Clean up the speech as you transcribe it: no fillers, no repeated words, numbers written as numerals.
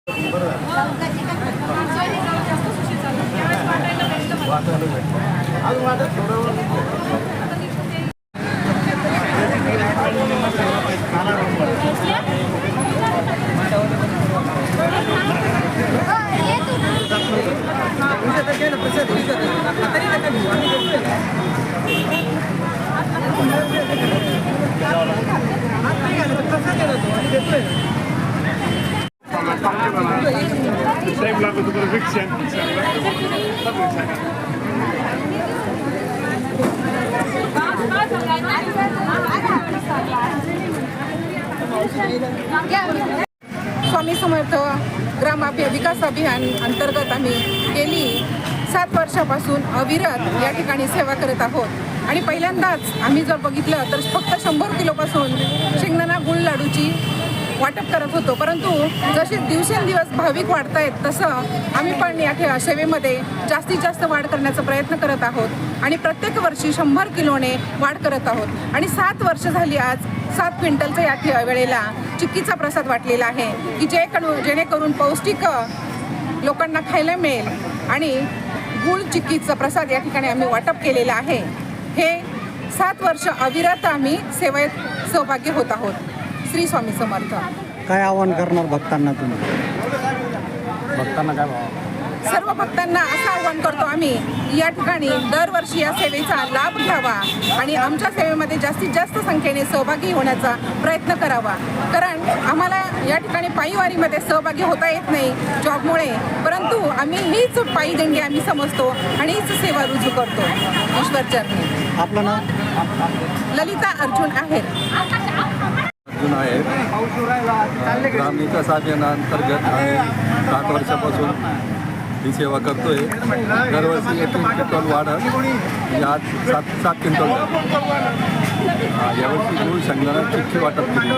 स्वामी समर्थ ग्राम विकास अभियान अंतर्गत आम्ही गेली 7 वर्षापासून अविरत या ठिकाणी सेवा करत आहोत आणि पहिल्यांदाच आम्ही जर बघितलं तर फक्त 100 किलोपासून शेंगदाणा गुळ लाडूची वाटप करत होतो, परंतु जसे दिवसेंदिवस भाविक वाढत आहेत तसं आम्ही पण या सेवेमध्ये जास्तीत जास्त वाढ करण्याचा प्रयत्न करत आहोत आणि प्रत्येक वर्षी 100 किलोने वाढ करत आहोत आणि 7 वर्ष झाली आज 7 क्विंटलचा या वेळेला चिक्कीचा प्रसाद वाटलेला आहे की जेणेकरून पौष्टिक लोकांना खायला मिळेल आणि गुळ चिक्कीचा प्रसाद या ठिकाणी आम्ही वाटप केलेला आहे। हे 7 वर्ष अविरत आम्ही सेवेत सहभागी होत आहोत। श्री स्वामी समर्थ। काय आवाहन करणार भक्तांना तुम्ही? भक्तांना काय सर्व भक्तांना असं आवाहन करतो आम्ही या ठिकाणी दरवर्षी या सेवेचा लाभ घ्यावा आणि आमच्या सेवेमध्ये जास्तीत जास्त संख्येने सहभागी होण्याचा प्रयत्न करावा, कारण आम्हाला या ठिकाणी पायीवारीमध्ये सहभागी होता येत नाही जॉबमुळे, परंतु आम्ही हीच पायी दिंडी आम्ही समजतो आणि हीच सेवा रुजू करतो। ईश्वरचरणी। आपलं नाव? ललिता अर्जुन आहेर। ग्राम विकास अभियानांतर्गत आम्ही 7 वर्षापासून ही सेवा करतोय। दरवर्षी 1 क्विंटल वाढत म्हणजे आज 7 क्विंटल यावर्षी गुळ शेंगदाणा चिक्की वाटप केली।